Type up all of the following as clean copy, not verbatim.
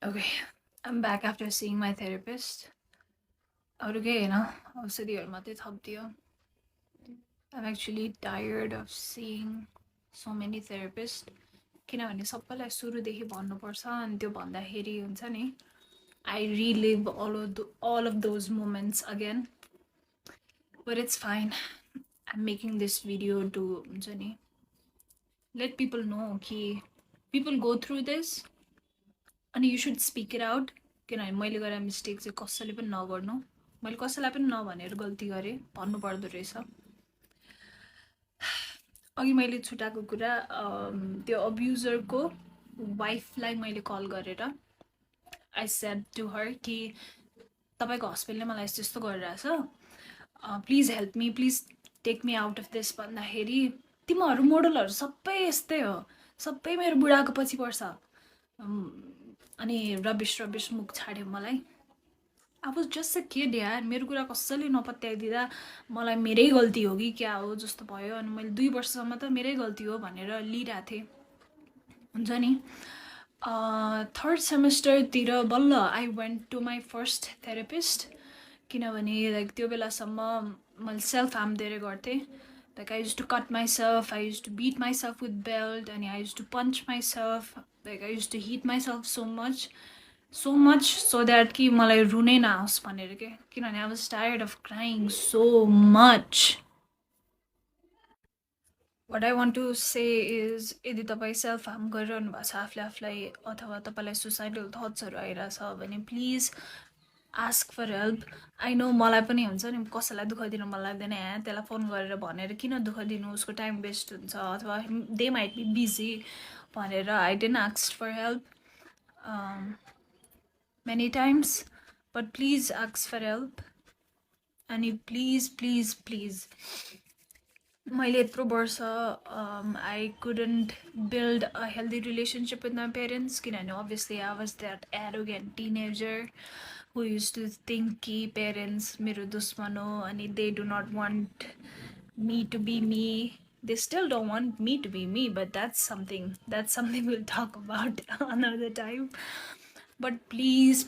Okay, I'm back after seeing my therapist. अरूकै होइन औषधिहरू मात्रै थपिदियो. I'm actually tired of seeing so many therapists. किनभने सबैलाई सुरुदेखि भन्नुपर्छ अनि त्यो भन्दाखेरि हुन्छ नि I relive all of those moments again. But it's fine. I'm making this video to हुन्छ नि let people know कि people go through this अनि you should speak it out. किनभने मैले गरेर मिस्टेक चाहिँ कसैले पनि नगर्नु. मैले कसैलाई पनि नभनेर गल्ती गरेँ भन्नुपर्दो रहेछ. अघि मैले छुटाएको कुरा त्यो अब्युजरको वाइफलाई मैले कल गरेर आई सेड टु हर कि तपाईँको हस्बेन्डले मलाई यस्तो यस्तो गरिरहेछ, please help me, please take me out of this भन्दाखेरि तिमीहरू मोडलहरू सबै यस्तै हो, सबै मेरो बुढाको पछि पर्छ अनि रबिस मुख छाड्यो मलाई. I was just a kid यार. मेरो कुरा कसैले नपत्याइदिँदा मलाई मेरै गल्ती हो कि क्या हो जस्तो भयो. अनि मैले 2 वर्षसम्म त मेरै गल्ती हो भनेर लिइरहेको थिएँ हुन्छ नि. थर्ड सेमेस्टरतिर बल्ल I went to my first therapist. किनभने लाइक त्यो बेलासम्म मैले सेल्फ हार्म धेरै गर्थेँ. Like I use to cut myself, I use to beat myself with belt, अनि I use to punch myself, like I use to hit myself so much so that कि मलाई रुनै नआओस् भनेर के. किनभने I was tired of crying so much. What I want to say is यदि तपाईँ self harm गरिरहनु भएको छ आफूले आफूलाई अथवा तपाईँलाई सुसाइडल थट्सहरू आइरहेछ भने please ask for help. I know मलाई पनि हुन्छ नि कसैलाई दुःख दिनु मन लाग्दैन, त्यसलाई फोन गरेर भनेर किन दुःख दिनु, उसको टाइम वेस्ट हुन्छ अथवा दे माइट बी बिजी भनेर I didn't ask for help many times, but please ask for help. अनि please मैले यत्रो वर्ष I couldn't build a healthy relationship with my parents किनभने obviously I was that arrogant teenager who used to think कि parents मेरो दुश्मन हो अनि they do not want me to be me. They still don't want me to be me, but that's something we'll talk about another time. But please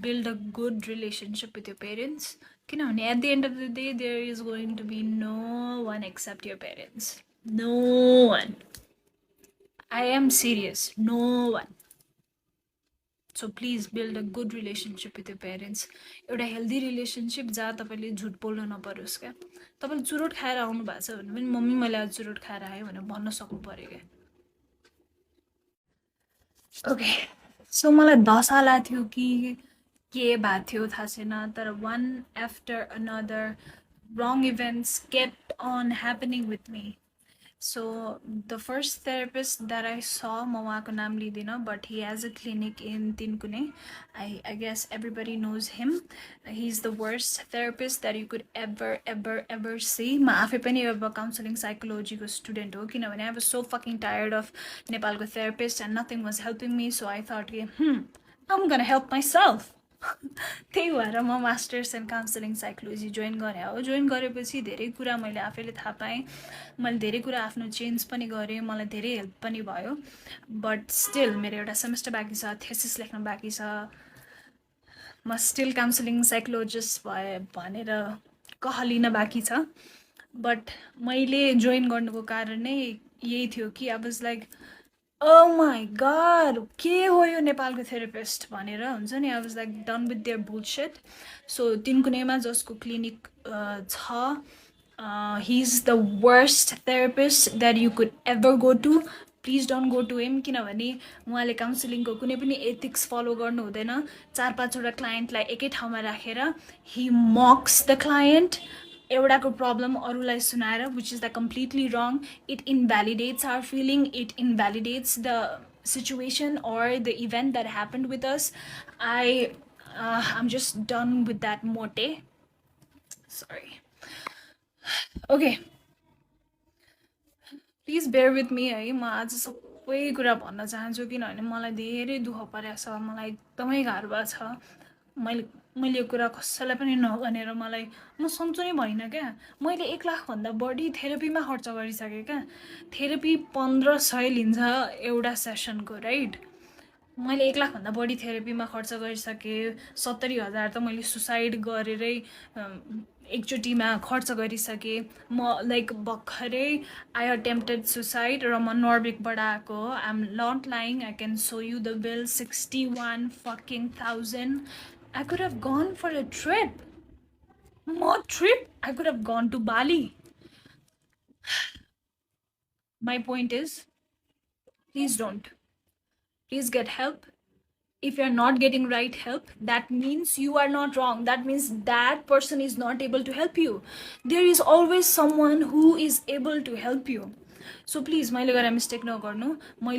build a good relationship with your parents. किनभने at the end of the day, there is going to be no one except your parents. No one. I am serious. No one. So please build a good relationship with your parents. एउटा healthy relationship जहाँ तपाईँले झुट बोल्नु नपरोस् क्या. तपाईँले चुरोट खाएर आउनु भएको छ भने पनि मम्मी मैले आज चुरोट खाएर आएँ भनेर भन्न सक्नु पर्यो क्या. ओके, सो मलाई दशा लाग्थ्यो कि के भएको थियो थाहा छैन, तर one after another wrong events kept on happening with me. So the first therapist that I saw, म उहाँको नाम लिँदिनँ, but he has a clinic in Tinkune. I guess everybody knows him. He's the worst therapist that you could ever see. म आफै पनि अब counselling साइकोलोजीको student हो किनभने I was so fucking tired of नेपालको therapist and nothing was helping me. So I thought I'm gonna help myself. त्यही भएर म masters in counselling psychology join गरेँ हो. जोइन गरेपछि धेरै कुरा मैले आफैले थाहा पाएँ, मैले धेरै कुरा आफ्नो चेन्ज पनि गरेँ, मलाई धेरै हेल्प पनि भयो. बट स्टिल मेरो एउटा सेमेस्टर बाँकी छ, थेसिस लेख्न बाँकी छ, म स्टिल काउन्सलिङ साइकोलोजिस्ट भए भनेर कहलिन बाँकी छ. बट मैले जोइन गर्नुको कारण नै यही थियो कि I was like oh my god, के हो यो नेपालको थेरापिस्ट भनेर हुन्छ नि. I was like done with their bullshit. So तिनकुनेमा जसको क्लिनिक छ, he is the worst therapist that you could ever go to. Please don't go to him किनभने उहाँले काउन्सिलिङको कुनै पनि एथिक्स फलो गर्नु हुँदैन. 4-5वटा क्लाइन्टलाई एकै ठाउँमा राखेर he mocks the client. एउटाको प्रब्लम अरूलाई सुनाएर, which is the completely wrong. It invalidates our feeling, it invalidates the situation or the event that happened with us. I'm just done with that mote. Sorry. Okay, please bear with me है. म आज सबै कुरा भन्न चाहन्छु किनभने मलाई धेरै दुःख परेको छ, मलाई एकदमै गाह्रो भएको छ. मैले यो कुरा कसैलाई पनि नभनेर मलाई म सन्चो नै भइनँ क्या. मैले 1 लाखभन्दा बढी थेरापीमा खर्च गरिसकेँ क्या. थेरापी 1500 लिन्छ एउटा सेसनको, राइट. मैले 1 लाखभन्दा बढी थेरापीमा खर्च गरिसकेँ। 70,000 त मैले सुसाइड गरेरै एकचोटिमा खर्च गरिसकेँ। म लाइक भर्खरै आई अटेम्प्टेड सुसाइड र म नर्विकबाट आएको हो। I am not lying, I can show you the bill, 61,000। I could have gone for a trip. More trip? I could have gone to Bali. My point is, please don't. Please get help. If you're not getting right help, that means you are not wrong. That means that person is not able to help you. There is always someone who is able to help you. So please, मैले गरेर mistake नगर्नु। My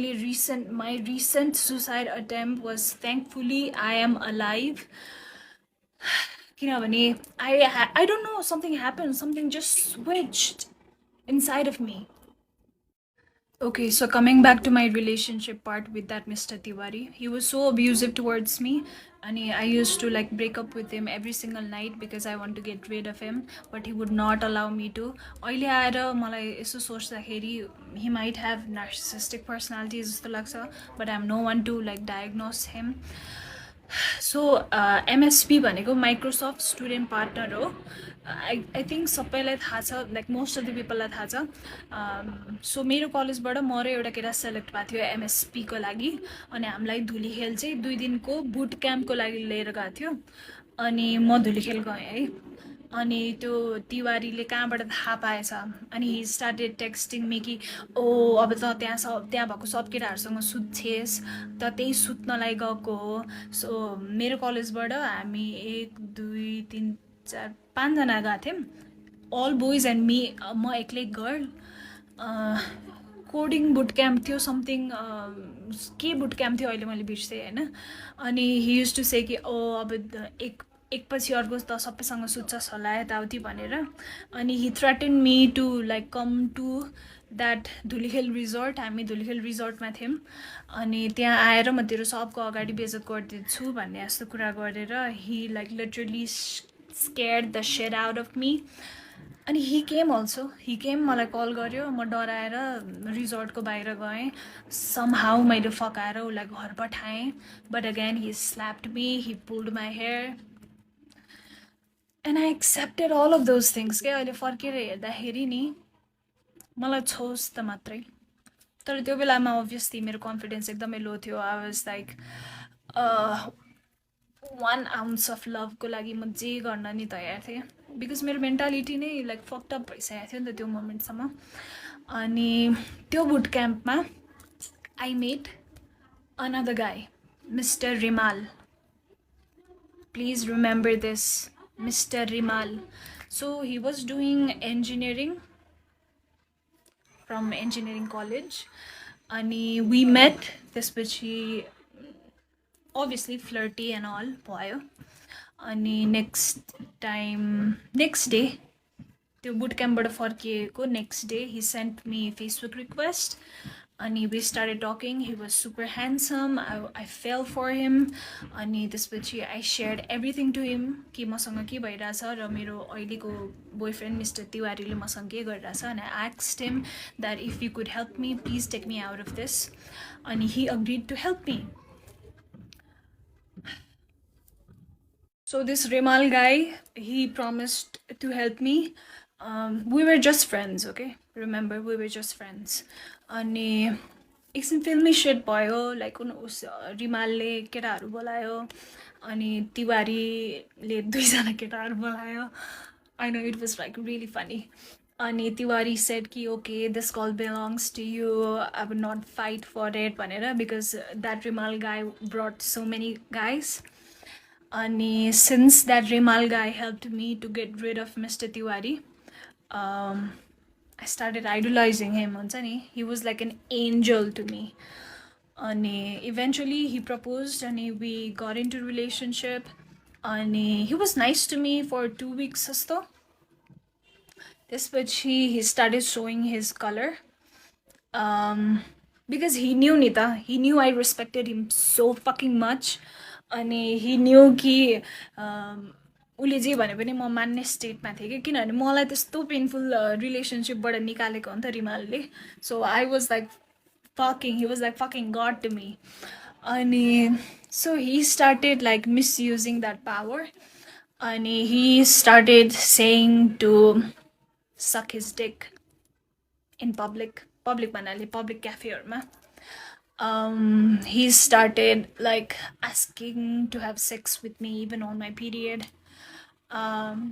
recent suicide attempt was, thankfully I am alive. किनभने I don't know, something happened, something just switched inside of me. Okay, so coming back to my relationship part with that Mr. Tiwari, he was so abusive towards me, and I used to like break up with him every single night because I want to get rid of him, but he would not allow me to. अहिले आएर मलाई यसो सोच्दाखेरि he might have narcissistic personality जस्तो लाग्छ, but I'm no one to like diagnose him. So MSP भनेको Microsoft student partner हो। I think सबैलाई थाहा छ, लाइक मोस्ट अफ द पिपललाई थाहा छ। सो मेरो कलेजबाट म र एउटा केटा सेलेक्ट भएको थियो एमएसपीको लागि, अनि हामीलाई धुलीखेल चाहिँ 2 दिनको बुट क्याम्पको लागि लिएर गएको थियो। अनि म धुलीखेल गएँ है। अनि त्यो तिवारीले कहाँबाट थाहा पाएछ, अनि हि स्टार्टेड टेक्स्टिङ मी कि ओ अब त त्यहाँ भएको सब केटाहरूसँग सुत्छेस् त, त्यही सुत्नलाई गएको हो। सो मेरो कलेजबाट हामी 1 2 3 4 5 जना गएको थियौँ, अल बोइज एन्ड मी, म एक्लै गर्ल। कोडिङ बुट क्याम्प थियो, समथिङ के बुट क्याम्प थियो अहिले मैले बिर्सेँ होइन। अनि हि युज टु से कि ओ अब एकपछि अर्को त सबैसँग सुत्छस् होला यताउति भनेर। अनि he threaten me to like come to that Dhulikhel resort. हामी धुलीखेल रिजोर्टमा थियौँ, अनि त्यहाँ आएर म तेरो सबको अगाडि बेइज्जत गरिदिन्छु भन्ने जस्तो कुरा गरेर he like literally scared the shed out of me. अनि हि केम मलाई कल गर्यो, म डराएर रिजोर्टको बाहिर गएँ। समहाउ मैले फकाएर उसलाई घर पठाएँ, but again he slapped me, he pulled my hair, and I accepted all of those things के। अहिले फर्केर हेर्दाखेरि नि मलाई छोस् त मात्रै। तर त्यो बेलामा अभियसली मेरो कन्फिडेन्स एकदमै लो थियो। I was like 1 ounce of लभको लागि म जे गर्न नि तयार थिएँ, बिकज मेरो मेन्टालिटी नै लाइक फक्टअप भइसकेको थियो नि त त्यो मोमेन्टसम्म। अनि त्यो बुट क्याम्पमा आई मेट अनदर गाई, mister Rimal. Please remember this, Mr. Rimal. So he was doing engineering from engineering college, and we met त्यसपछि obviously flirty and all भयो। अनि next day त्यो बुट क्याम्पबाट फर्किएको next day he sent me Facebook request, अनि we started talking. He was super handsome. I fell for him. अनि त्यसपछि I shared everything to him कि मसँग के भइरहेछ र मेरो अहिलेको बोयफ्रेन्ड मिस्टर तिवारीले मसँग के गरिरहेछ। अनि I asked him that if you could help me, please take me out of this. अनि he agreed to help me. So this Rimal guy, he promised to help me. We were just friends, okay? Remember, we were just friends. अनि एकछिन फिल्मी set भयो, like उस रिमालले केटाहरू बोलायो, अनि तिवारीले 2 जना केटाहरू बोलायो। I know, it was like really funny. अनि तिवारी सेड कि okay this call belongs to you, I would not fight for it भनेर, because that Rimal guy brought so many guys. अनि since that Rimal guy helped me to get rid of mister Tiwari, I started idolizing him. He was like an angel to me. And eventually he proposed and we got into a relationship. And he was nice to me for 2 weeks or so. He started showing his color. Because he knew Nita. He knew I respected him so fucking much. And he knew कि उसले जे भने पनि म मान्ने स्टेटमा थिएँ कि, किनभने मलाई त्यस्तो पेनफुल रिलेसनसिपबाट निकालेको हो नि त रिमालले। So I was like fucking, he was like fucking god to me. अनि so he started like misusing that power. अनि he started saying to suck his dick in public भन्नाले public cafeहरूमा. He started like asking to have sex with me even on my period.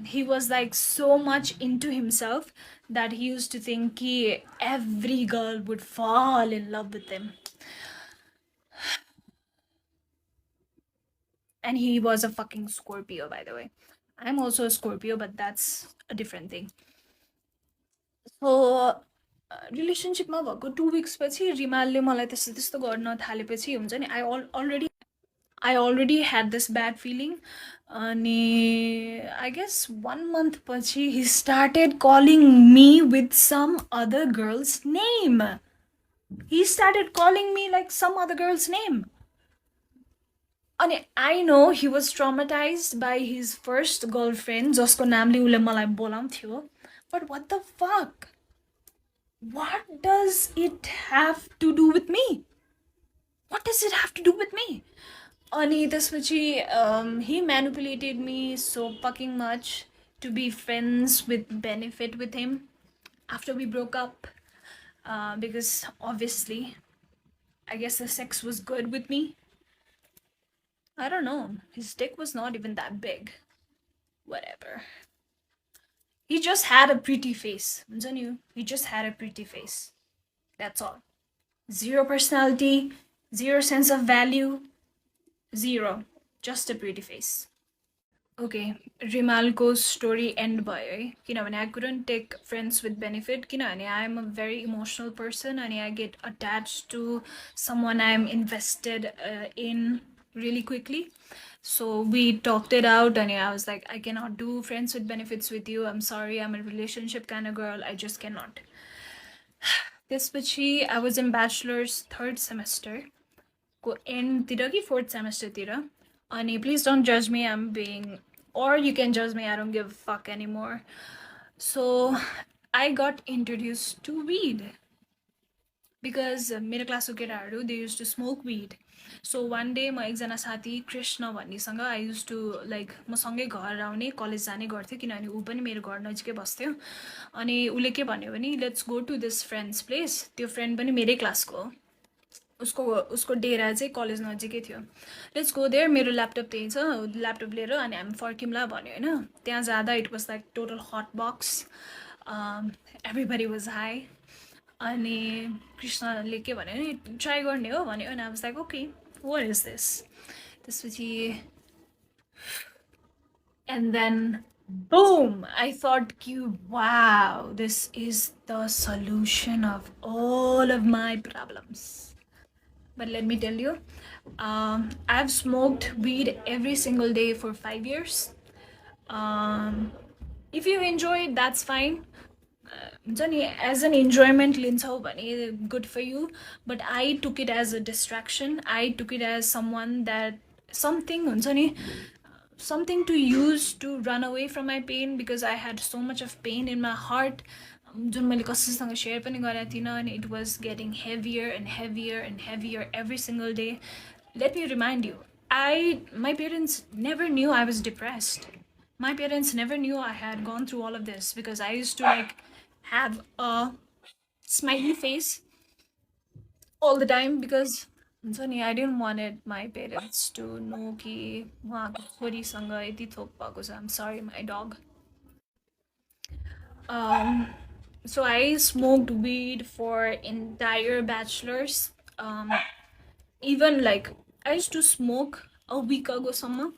He was like so much into himself that he used to think every girl would fall in love with him. And he was a fucking Scorpio, by the way. I'm also a Scorpio, but that's a different thing. So रिलेसनसिपमा भएको 2 weeks पछि रिमालले मलाई त्यस्तो त्यस्तो गर्न थालेपछि हुन्छ नि I already had this bad feeling. अनि I guess 1 month पछि he started calling me with some other girl's name. He started calling me like some other girl's name. अनि I know he was traumatized by his first girlfriend जसको नामले उसले मलाई बोलाउँथ्यो. But what the fuck? What does it have to do with me? What does it have to do with me? अनि त्यसपछि he manipulated me so fucking much to be friends with benefit with him after we broke up, because obviously I guess the sex was good with me. I don't know, his dick was not even that big. Whatever. He just had a pretty face. हुन्छ नि, he just had a pretty face. That's all. Zero personality, zero sense of value, zero. Just a pretty face. Okay, Rimalको story end भयो है, किनभने I couldn't take friends with benefit, किनभने I am a very emotional person and I get attached to someone I am invested in really quickly. So we talked it out and I was like, I cannot do friends with benefits with you. I'm sorry, I'm a relationship kind of girl. I just cannot. त्यसपछि I was in bachelor's 3rd semester को end तिर कि 4th semester तिर. अनि please don't judge me, I'm being, or you can judge me, I don't give a fuck anymore. So I got introduced to weed because मेरो क्लासको केटाहरू they used to smoke weed. So one day म एकजना साथी Krishna भन्नेसँग I used to like म सँगै घर आउने कलेज जाने गर्थ्यो किनभने ऊ पनि मेरो घर नजिकै बस्थ्यो. अनि उसले के भन्यो भने let's go to this friend's place. त्यो फ्रेन्ड पनि मेरै क्लासको हो. उसको डेरा चाहिँ कलेज नजिकै थियो. लेट्स गो देयर, मेरो ल्यापटप त्यही छ, ल्यापटप लिएर अनि हामी फर्क्यौँला भन्यो होइन. त्यहाँ जाँदा it was like total hot box, everybody was high. अनि कृष्णले के भन्यो भने ट्राई गर्ने हो भन्यो अनि I was like okay what is this. त्यसपछि and then boom, I thought wow, this is the solution of all of my problems. But let me tell you, I've smoked weed every single day for 5 years. If you enjoy it, that's fine. As an enjoyment liन्छौ भने good for you. But I took it as a distraction. I took it as something हुन्छ नि, something to use to run away from my pain because I had so much of pain in my heart. जुन मैले कसैसँग share पनि गरेको थिइनँ अनि it was getting heavier and heavier and heavier every single day. Let me remind you, my parents never knew I was depressed. My parents never knew I had gone through all of this because I used to like have a smiley face all the time because I didn't want my parents to know कि उहाँको छोरीसँग यति थोक भएको छ. I'm sorry, my dog. So I smoked weed for entire bachelor's. Even like I used to smoke a week ago somewhere.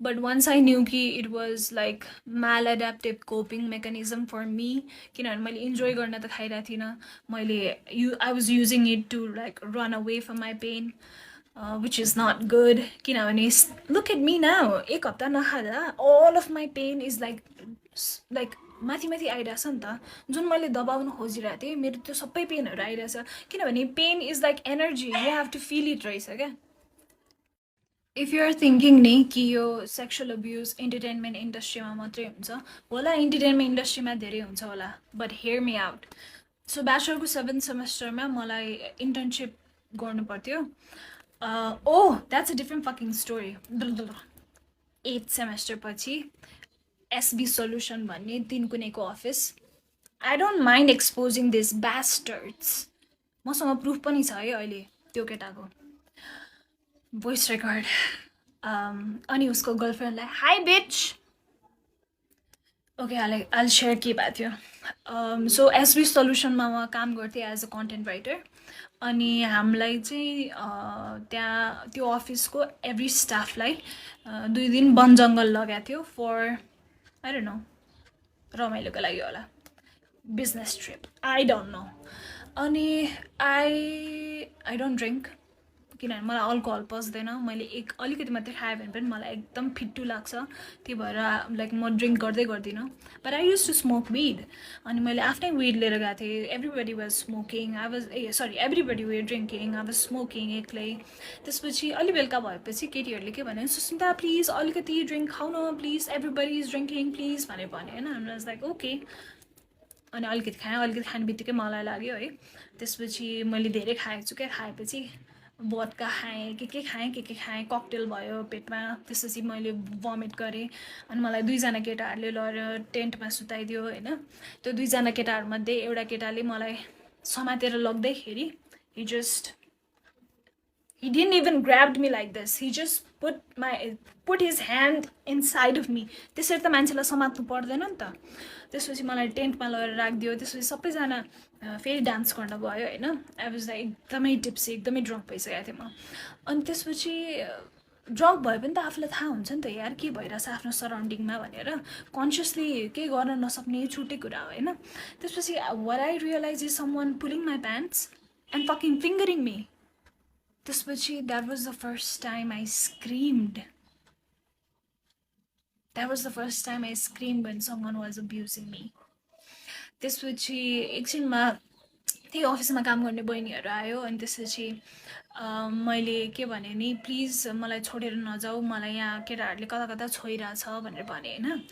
But once I knew कि it was like maladaptive coping mechanism for me, किनभने मैले enjoy गर्न त खाइरहेको थिइनँ, I was using it to like run away from my pain, which is not good. किनभने look at me now, एक हप्ता नखाँदा all of my pain is like माथि माथि आइरहेछ नि त. जुन मैले दबाउन खोजिरहेको थिएँ मेरो त्यो सबै पेनहरू आइरहेछ किनभने pain is like energy, you have to feel it रहेछ क्या. इफ यु आर थिङ्किङ नि कि यो सेक्सुअल अब्युज इन्टरटेनमेन्ट इन्डस्ट्रीमा मात्रै हुन्छ होला, इन्टरटेनमेन्ट इन्डस्ट्रीमा धेरै हुन्छ होला, but hear me out. So ब्याचलरको 7th सेमेस्टरमा मलाई इन्टर्नसिप गर्नु पर्थ्यो Oh, that's a different fucking story. 8th semester पछि SB Solution भन्ने तीन कुनेको office. I don't mind exposing these bastards. मसँग प्रुफ पनि छ है अहिले त्यो केटाको भोइस रेकर्ड. अनि उसको गर्लफ्रेन्डलाई हाई बिच. ओके, I'll share के भएको थियो. सो एसबी सल्युसनमा म काम गर्थेँ एज अ कन्टेन्ट राइटर. अनि हामीलाई चाहिँ त्यहाँ त्यो अफिसको एभ्री स्टाफलाई 2 दिन वन जङ्गल लगाएको थियो फर आई डोन्ट नो, रमाइलोको लागि होला, business trip, I don't know. अनि आई डोन्ट ड्रिङ्क, किनभने मलाई अल्कोहल पस्दैन. मैले अलिकति मात्रै खाएँ भने पनि मलाई एकदम फिट्टु लाग्छ. त्यही भएर लाइक म ड्रिङ्क गर्दिनँ. But I use to smoke weed. अनि मैले आफ्नै विड लिएर गएको थिएँ. Everybody was smoking, everybody were drinking, I was smoking एक्लै. त्यसपछि अलि बेलुका भएपछि केटीहरूले के भन्यो, सुस्मिता प्लिज अलिकति ड्रिङ्क खाउ न please, everybody is drinking please भनेर भन्यो होइन. हामी वाज लाइक ओके. अनि अलिकति खाएँ. अलिकति खाने बित्तिकै मलाई लाग्यो है. त्यसपछि मैले धेरै खाएको छु क्या. खाएपछि बदका खाएँ, के खाएँ, ककटेल भयो पेटमा. त्यसपछि मैले भमिट गरेँ. अनि मलाई 2जना केटाहरूले लगेर टेन्टमा सुताइदियो होइन. त्यो 2जना केटाहरूमध्ये एउटा केटाले मलाई समातेर लग्दैखेरि he didn't even grabbed me like this. He just put his hand inside of me. त्यसरी त मान्छेलाई समात्नु पर्दैन नि त. त्यसपछि मलाई टेन्टमा लगेर राखिदियो. त्यसपछि सबैजना फेरि डान्स गर्न गयो होइन. आई वाज लाइक एकदमै टिप्सी, एकदमै ड्रङ्क भइसकेको थिएँ म. अनि त्यसपछि ड्रङ्क भयो पनि त आफूलाई थाहा हुन्छ नि त यार के भइरहेछ आफ्नो सराउन्डिङमा भनेर. कन्सियसली केही गर्न नसक्ने छुट्टै कुरा हो होइन. त्यसपछि what I realized is someone pulling my pants and fucking fingering me. त्यसपछि that was the first time I screamed. That was the first time I screamed when someone was abusing me. त्यसपछि एकछिनमा त्यही अफिसमा काम गर्ने बहिनीहरू आयो. अनि त्यसपछि मैले के भने नि, प्लिज मलाई छोडेर नजाऊ, मलाई यहाँ केटाहरूले कता कता छोइरहेछ भनेर भने होइन.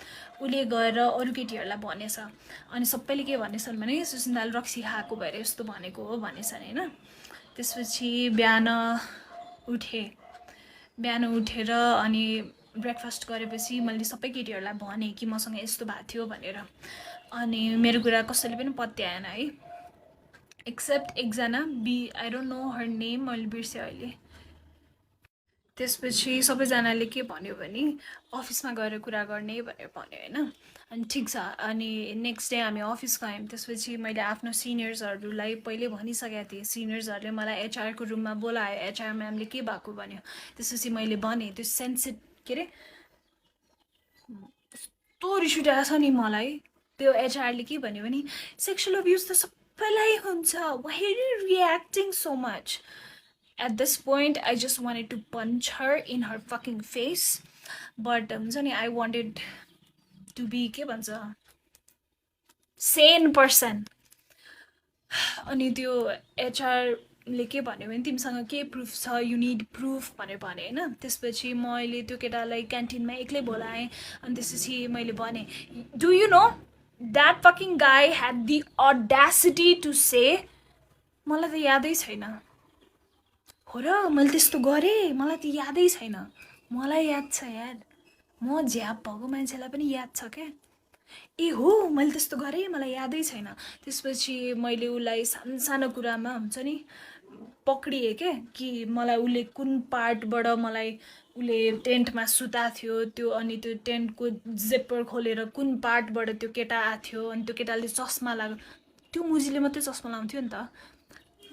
उसले गएर अरू केटीहरूलाई भनेछ. अनि सबैले के भनेछन् भने सुस्मिताले रक्सी खाएको भएर यस्तो भनेको हो भनेछन् होइन. त्यसपछि बिहान उठेर अनि ब्रेकफास्ट गरेपछि मैले सबै केटीहरूलाई भनेँ कि मसँग यस्तो भएको थियो भनेर. अनि मेरो कुरा कसैले पनि पत्याएन है, एक्सेप्ट एकजना I don't know her name, मैले बिर्सेँ अहिले. त्यसपछि सबैजनाले के भन्यो भने अफिसमा गएर कुरा गर्ने भनेर भन्यो होइन. अनि ठिक छ. अनि नेक्स्ट डे हामी अफिस गयौँ. त्यसपछि मैले आफ्नो सिनियर्सहरूलाई पहिले भनिसकेको थिएँ. सिनियर्सहरूले मलाई एचआरको रुममा बोलायो. एचआर म्यामले के भएको भन्यो. त्यसपछि मैले भनेँ त्यो के अरे यस्तो रिस उठेको छ नि मलाई. त्यो एचआरले के भन्यो भने सेक्सुअल अब्युज त सबैलाई हुन्छ, why are you reacting so much. At this point, I just wanted to punch her in her fucking face. But I wanted to be के भन्छ sane person. अनि त्यो एचआरले के भन्यो भने तिमीसँग के प्रुफ छ, यु निड प्रुफ भनेर भने होइन. त्यसपछि मैले त्यो केटालाई क्यान्टिनमा एक्लै बोलाएँ. अनि त्यसपछि मैले भने do you know that fucking गाई ह्याड द अडासिटी टु से, मलाई त यादै छैन हो र मैले त्यस्तो गरेँ, मलाई त यादै छैन. मलाई याद छ यार, म झ्याप भएको मान्छेलाई पनि याद छ क्या. ए हो मैले त्यस्तो गरेँ, मलाई यादै छैन. त्यसपछि मैले उसलाई सानो कुरामा हुन्छ नि पक्रिएँ क्या, कि मलाई उसले कुन पार्टबाट मलाई उसले टेन्टमा सुता थियो त्यो. अनि त्यो टेन्टको जिप्पर खोलेर कुन पार्टबाट त्यो केटा आएको थियो. अनि त्यो केटाले चस्मा लाग्यो, त्यो मुजीले मात्रै चस्मा लाउँथ्यो नि त.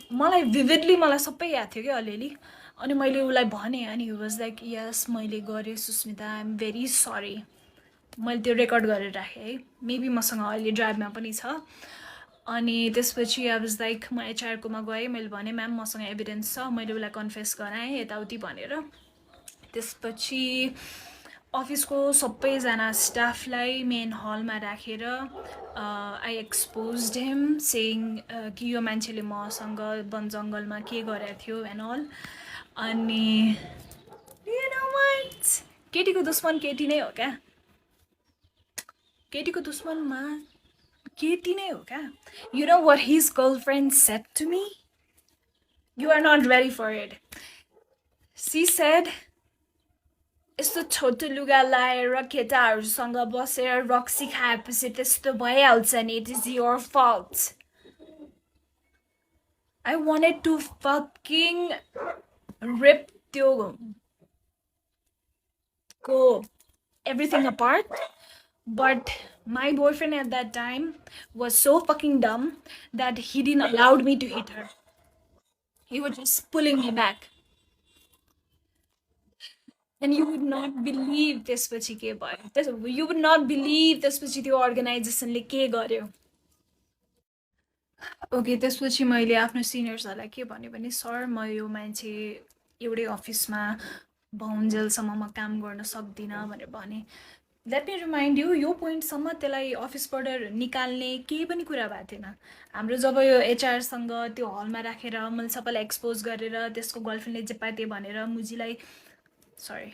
मलाई भिभिडली मलाई सबै याद थियो क्या अलिअलि. अनि मैले उसलाई भनेँ. अनि हि वाज लाइक यस मैले गरेँ Susmita, I am very sorry. मैले त्यो रेकर्ड गरेर राखेँ है, मेबी मसँग अहिले ड्राइभमा पनि छ. अनि त्यसपछि आई वाज लाइक म एचआरकोमा गएँ. मैले भनेँ म्याम मसँग एभिडेन्स छ, मैले उसलाई कन्फेस गराएँ यताउति भनेर. त्यसपछि अफिसको सबैजना स्टाफलाई मेन हलमा राखेर आई एक्सपोज्ड हिम सेइङ कि यो मान्छेले मसँग वन जङ्गलमा के गरेको थियो एन्ड अल. अनि यु नो व्हाट, केटीको दुश्मन केटी नै हो क्या. केटीको दुश्मनमा केटी नै हो क्या. You know what his girlfriend said to me, you are not ready for it. She said, यस्तो छोटो लुगा लाएर केटाहरूसँग बसेर रक्सी खाएपछि त्यस्तो भइहाल्छ नि, it is your fault. I wanted to fucking rip त्यो को everything apart, but my boyfriend at that time was so fucking dumb that he didn't allow me to hit her. He was just pulling me back. And you would not believe त्यसपछि के भयो. You would not believe त्यसपछि त्यो अर्गनाइजेसनले के गर्यो. Okay, त्यसपछि मैले आफ्नो सिनियर्सहरूलाई के भने भने, सर म यो मान्छे एउटै अफिसमा बहुन्जेलसम्म म काम गर्न सक्दिनँ भनेर भने. लेट मी रिमाइन्ड यु, यो पोइन्टसम्म त्यसलाई अफिसबाट निकाल्ने केही पनि कुरा भएको थिएन. हाम्रो जब यो एचआरसँग त्यो हलमा राखेर मैले सबैलाई एक्सपोज गरेर त्यसको गर्लफ्रेन्डले जे पाए त्यही भनेर मुजीलाई सरी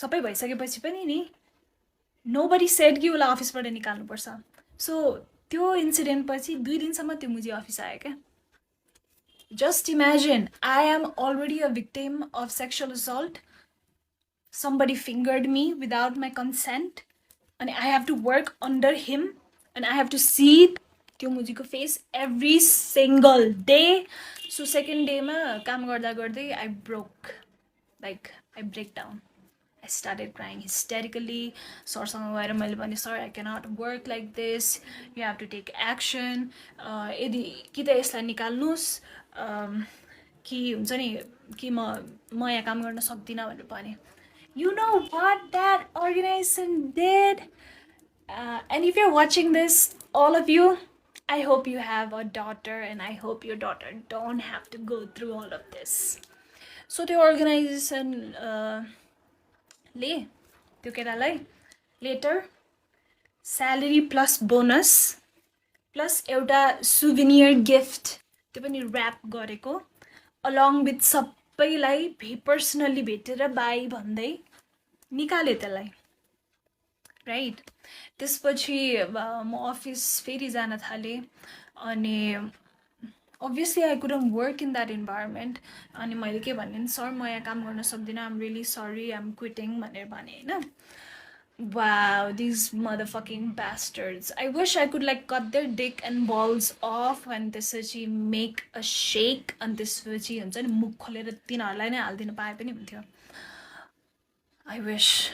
सबै भइसकेपछि पनि नि नोबडी सेड कि उसलाई अफिसबाट निकाल्नुपर्छ. सो त्यो इन्सिडेन्ट पछि 2 दिनसम्म त्यो मुजी अफिस आयो क्या. Just imagine, I am already a victim of sexual assault. Somebody fingered me without my consent, and I have to work under him, and I have to see त्यो मुजीको face every single day. So second day मा काम गर्दा गर्दै I broke, like I break down. I started crying hysterically. सरसँग गएर मैले भने, sir I cannot work like this, you have to take action. यदि कि त यसलाई निकाल्नुहोस् कि हुन्छ नि कि म यहाँ काम गर्न सक्दिनँ भनेर भने. You know what that organization did? And if you're watching this, all of you, I hope you have a daughter, and I hope your daughter don't have to go through all of this. So the organization ले त्यो केटालाई later salary plus bonus plus एउटा souvenir gift त्यो पनि wrap गरेको, along with सबैलाई personally भेटेर by भन्दै निकाले त्यसलाई, राइट. त्यसपछि म अफिस फेरि जान थालेँ अनि obviously I couldn't work in that environment. अनि मैले के भने, सर म यहाँ काम गर्न सक्दिनँ, I'm really sorry, I'm quitting भनेर भने होइन. Wow, these motherfucking bastards. I wish I could like cut their dick and balls off and त्यसपछि make a shake and त्यसपछि हुन्छ नि मुख खोलेर तिनीहरूलाई नै हालिदिनु पाए पनि हुन्थ्यो. I wish.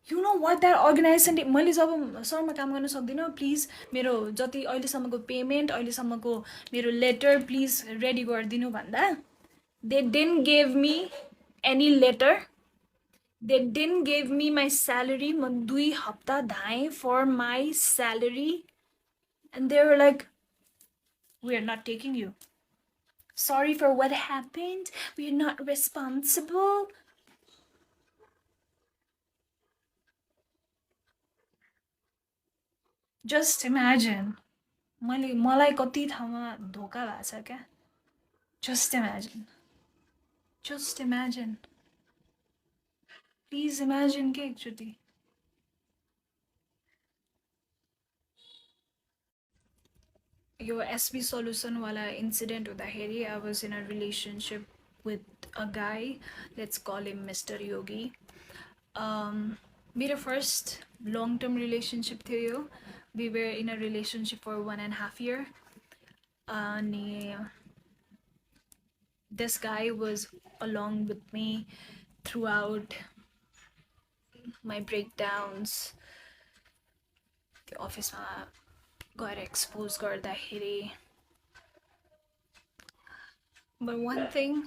You know what that organization, मैले जब सर म काम गर्न सक्दिनँ, प्लिज मेरो जति अहिलेसम्मको पेमेन्ट अहिलेसम्मको मेरो लेटर प्लिज रेडी गरिदिनु भन्दा, they didn't give me any letter, they didn't give me my salary. म 2 हप्ता धाएँ for my salary, and they were like, we are not taking you, sorry for what happened, we are not responsible. Just imagine, मलाई कति ठाउँमा धोका भएको छ क्या. Just imagine. Just imagine. Please imagine के एकचोटि. यो SB solution वाला incident हुँदाखेरि I was in a relationship with a guy. Let's call him Mr. Yogi. मेरो first long-term relationship थियो यो. We were in a relationship for 1.5 years. अनि this guy was along with me throughout my breakdowns. The office मा गएर expose गर्दाखेरि. But one thing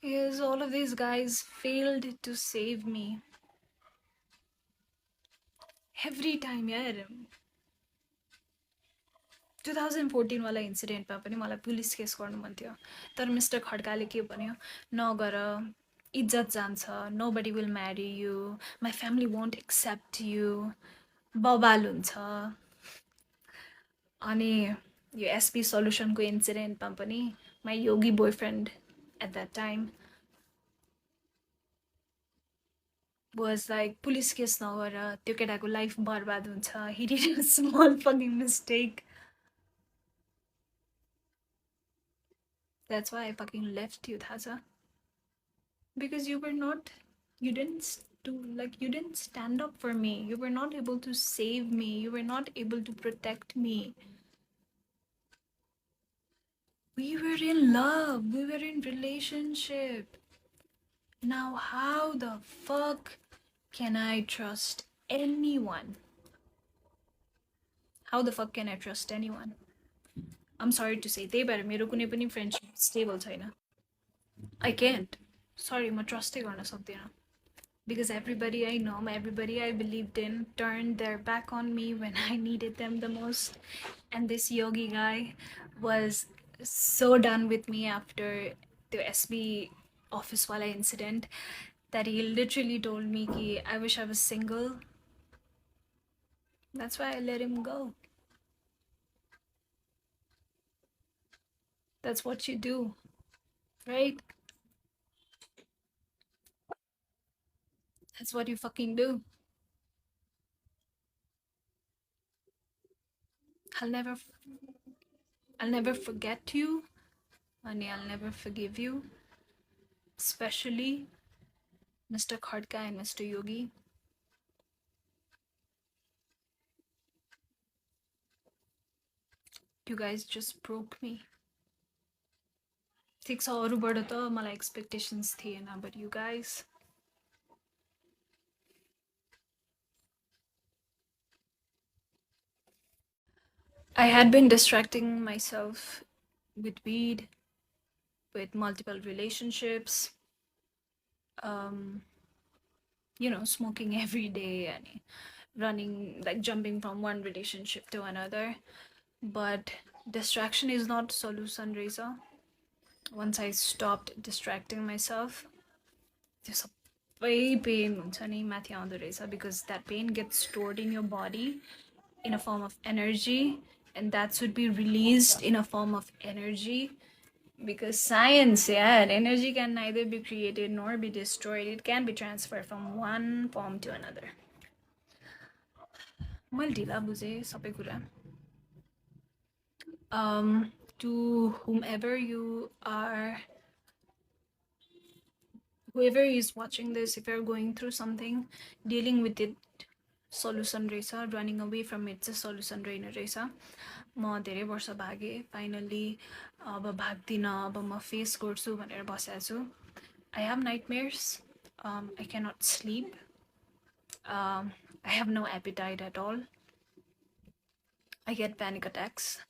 is all of these guys failed to save me. Every time यार. 2014 वाला इन्सिडेन्टमा पनि मलाई police case गर्नु मन थियो, तर मिस्टर खड्काले के भन्यो, नगर, इज्जत जान्छ, nobody will marry you, my family won't accept you, बवाल हुन्छ. अनि यो एसपी सल्युसनको इन्सिडेन्टमा पनि my yogi boyfriend at that time was like, police case नगर, त्यो केटाको लाइफ बर्बाद हुन्छ, he did a small fucking mistake. That's why I fucking left you, Thaza. Because you didn't stand up for me. You were not able to save me. You were not able to protect me. We were in love. We were in relationship. Now how the fuck can I trust anyone? How the fuck can I trust anyone? I'm sorry to say, त्यही भएर मेरो कुनै पनि friendship stable छैन. I can't. Sorry, म ट्रस्टै गर्न सक्दिनँ. Because everybody I know, everybody I believed in turned their back on me when I needed them the most. And this yogi guy was so done with me after the SB office wala incident that he literally told me ki I wish I was single. That's why I let him go. That's what you do, right? That's what you fucking do. I'll never forget you, and I'll never forgive you. Especially Mr. Khadka and Mr. Yogi. You guys just broke me. ठिक छ अरूबाट त मलाई expectations थिएन, but you guys, I had been distracting myself with weed, with multiple relationships, smoking every day and running, like jumping from one relationship to another. But distraction is not solution, Reza. Once I stopped distracting myself, त्यो सबै pain हुन्छ नि माथि आउँदो रहेछ, because that pain gets stored in your body in a form of energy, and that should be released in a form of energy. Because science, yeah, energy can neither be created nor be destroyed. It can be transferred from one form to another. मैले ढिला बुझेँ सबै कुरा. To whoever is watching this, if you're going through something, dealing with it solution रहेछ, running away from it चाहिँ solution रहेन रहेछ. म धेरै वर्ष भागेँ, फाइनली अब भाग्दिनँ, अब म फेस गर्छु भनेर बसेको छु. I have nightmares. I cannot sleep. I have no appetite at all. I get panic attacks.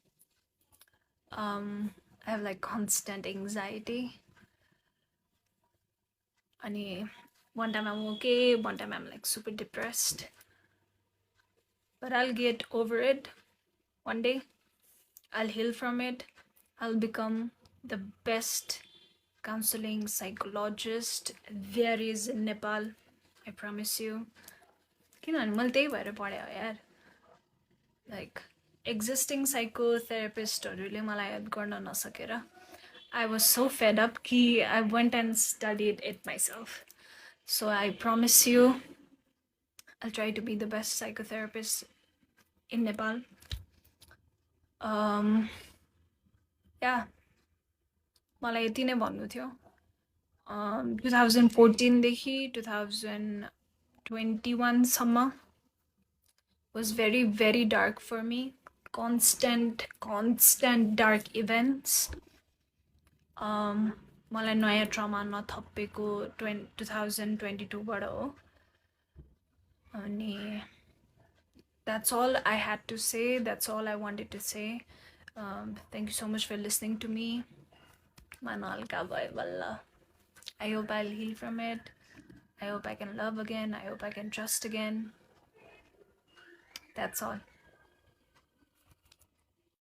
I have like constant anxiety. And one time I'm okay, one time I'm like super depressed. But I'll get over it one day. I'll heal from it. I'll become the best counseling psychologist there is in Nepal. I promise you. किनभने मैले त्यही भएर पढेँ हो यार. Like existing psychotherapistहरूले मलाई help गर्न नसकेर I was so fed up कि I went and studied it myself. So I promise you, I'll try to be the best psychotherapist in Nepal. Yeah, मलाई यति नै भन्नु थियो. 2014 देखि 2021 सम्म was very, very dark for me. Constant dark events. मलाई नयाँ ट्रमा नथपेको 2022 बाट हो. अनि that's all I had to say. That's all I wanted to say. Thank you so much for listening to me. Manalka bhai balla. I hope I'll heal from it. I hope I can love again. I hope I can trust again. That's all.